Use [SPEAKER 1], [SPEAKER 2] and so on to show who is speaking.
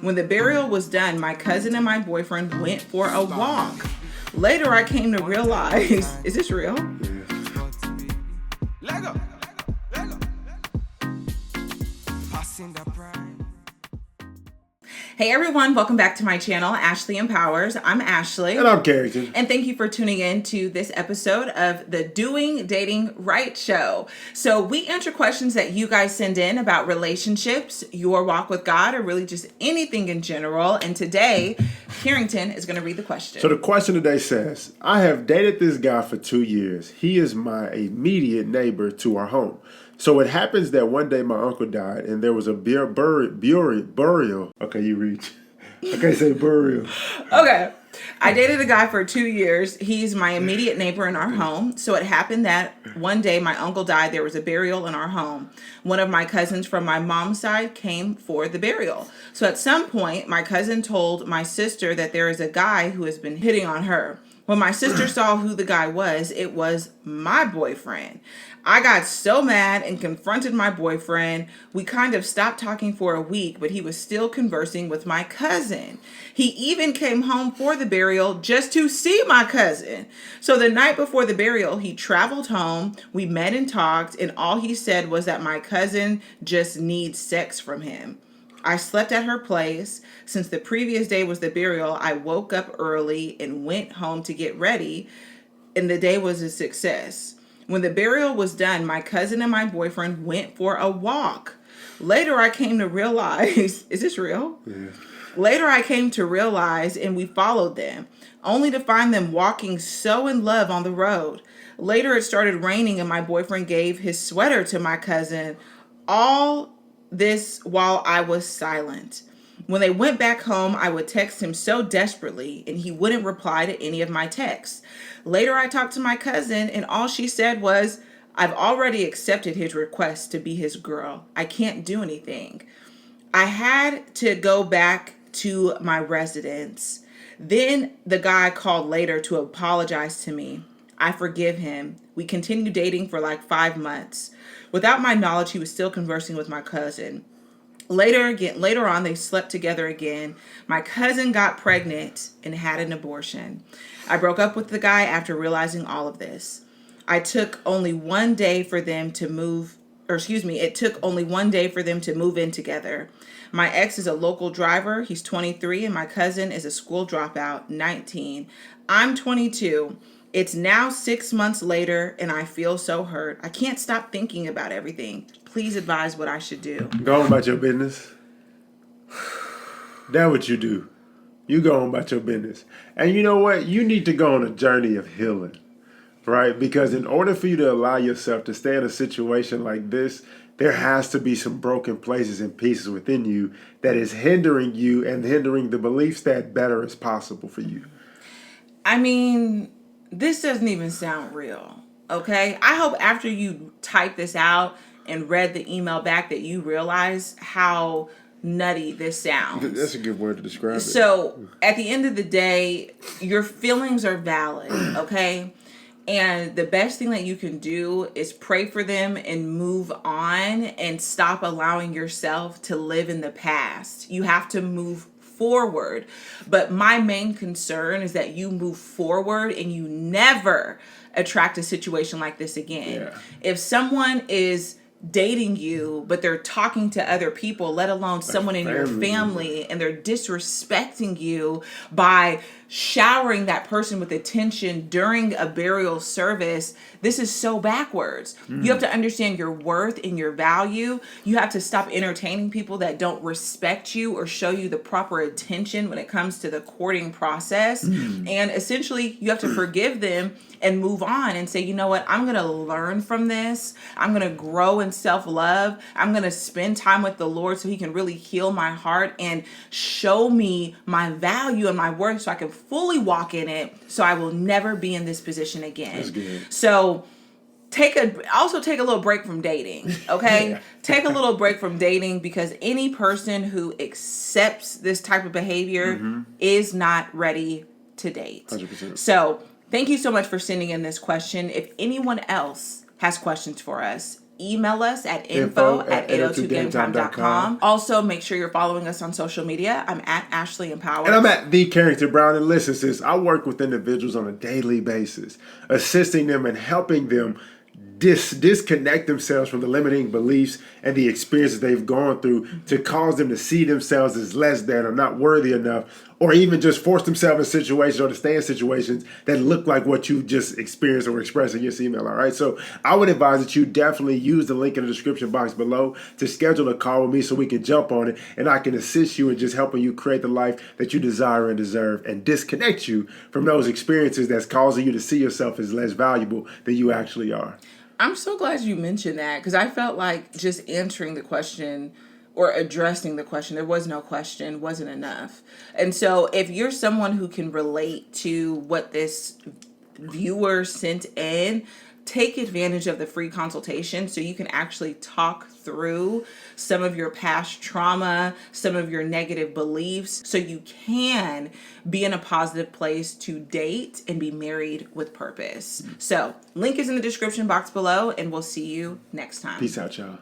[SPEAKER 1] When the burial was done, my cousin and my boyfriend went for a walk. Later, I came to realize, is this real? Hey everyone, welcome back to my channel, Ashley Empowers. I'm Ashley.
[SPEAKER 2] And I'm Carrington.
[SPEAKER 1] And thank you for tuning in to this episode of the Doing Dating Right show. So we answer questions that you guys send in about relationships, your walk with God, or really just anything in general. And today, Carrington is going to read the question.
[SPEAKER 2] So the question today says, I have dated this guy for 2 years. He is my immediate neighbor to our home. So it happens that one day my uncle died and there was a burial. Okay, you reach. I can't say burial.
[SPEAKER 1] Okay. I dated a guy for 2 years. He's my immediate neighbor in our home. So it happened that one day my uncle died. There was a burial in our home. One of my cousins from my mom's side came for the burial. So at some point, my cousin told my sister that there is a guy who has been hitting on her. When my sister saw who the guy was, it was my boyfriend. I got so mad and confronted my boyfriend. We kind of stopped talking for a week, but he was still conversing with my cousin. He even came home for the burial just to see my cousin. So the night before the burial, he traveled home. We met and talked, and all he said was that my cousin just needs sex from him. I slept at her place. Since the previous day was the burial, I woke up early and went home to get ready, and the day was a success. When the burial was done, my cousin and my boyfriend went for a walk. Later, I came to realize, is this real?
[SPEAKER 2] Yeah.
[SPEAKER 1] Later, I came to realize, and we followed them, only to find them walking so in love on the road. Later, it started raining, and my boyfriend gave his sweater to my cousin. All this while I was silent. When they went back home, I would text him so desperately, and he wouldn't reply to any of my texts. Later, I talked to my cousin, and all she said was, I've already accepted his request to be his girl. I can't do anything. I had to go back to my residence. Then the guy called later to apologize to me. I forgive him. We continued dating for like 5 months. Without my knowledge, he was still conversing with my cousin. Later on, they slept together again. My cousin got pregnant and had an abortion. I broke up with the guy after realizing all of this. It took only one day for them to move in together. My ex is a local driver. He's 23, and my cousin is a school dropout, 19. I'm 22. It's now 6 months later, and I feel so hurt. I can't stop thinking about everything. Please advise what I should do.
[SPEAKER 2] Go on about your business. That's what you do. You go on about your business. And you know what? You need to go on a journey of healing, right? Because in order for you to allow yourself to stay in a situation like this, there has to be some broken places and pieces within you that is hindering you and hindering the beliefs that better is possible for you.
[SPEAKER 1] I mean, this doesn't even sound real, okay? I hope after you type this out and read the email back that you realize how nutty this sounds.
[SPEAKER 2] That's a good word to describe it.
[SPEAKER 1] So at the end of the day, your feelings are valid, okay? And the best thing that you can do is pray for them and move on and stop allowing yourself to live in the past. You have to move forward. But my main concern is that you move forward and you never attract a situation like this again.
[SPEAKER 2] Yeah.
[SPEAKER 1] If someone is dating you, but they're talking to other people, let alone someone in your family, and they're disrespecting you by showering that person with attention during a burial service, this is so backwards. You have to understand your worth and your value. You have to stop entertaining people that don't respect you or show you the proper attention when it comes to the courting process. And essentially, you have to forgive them and move on and say, you know what, I'm going to learn from this. I'm going to grow in self-love. I'm going to spend time with the Lord so he can really heal my heart and show me my value and my worth so I can fully walk in it, so I will never be in this position again.
[SPEAKER 2] That's good.
[SPEAKER 1] So take a little break from dating, okay?
[SPEAKER 2] Yeah.
[SPEAKER 1] Take a little break from dating, because any person who accepts this type of behavior is not ready to date.
[SPEAKER 2] 100%.
[SPEAKER 1] So thank you so much for sending in this question. If anyone else has questions for us, email us at
[SPEAKER 2] Info
[SPEAKER 1] info@802gametime.com. Also, make sure you're following us on social media. I'm at Ashley Empower.
[SPEAKER 2] And I'm at The Carrington Brown. And listen, sis, I work with individuals on a daily basis, assisting them and helping them disconnect themselves from the limiting beliefs and the experiences they've gone through to cause them to see themselves as less than or not worthy enough, or even just force themselves in situations or to stay in situations that look like what you just experienced or expressed in your email. All right. So I would advise that you definitely use the link in the description box below to schedule a call with me so we can jump on it and I can assist you in just helping you create the life that you desire and deserve and disconnect you from those experiences that's causing you to see yourself as less valuable than you actually are.
[SPEAKER 1] I'm so glad you mentioned that, because I felt like just answering the question or addressing the question, there was no question, wasn't enough. And so if you're someone who can relate to what this viewer sent in, take advantage of the free consultation so you can actually talk through some of your past trauma, some of your negative beliefs, so you can be in a positive place to date and be married with purpose. So, link is in the description box below, and we'll see you next time.
[SPEAKER 2] Peace out, y'all.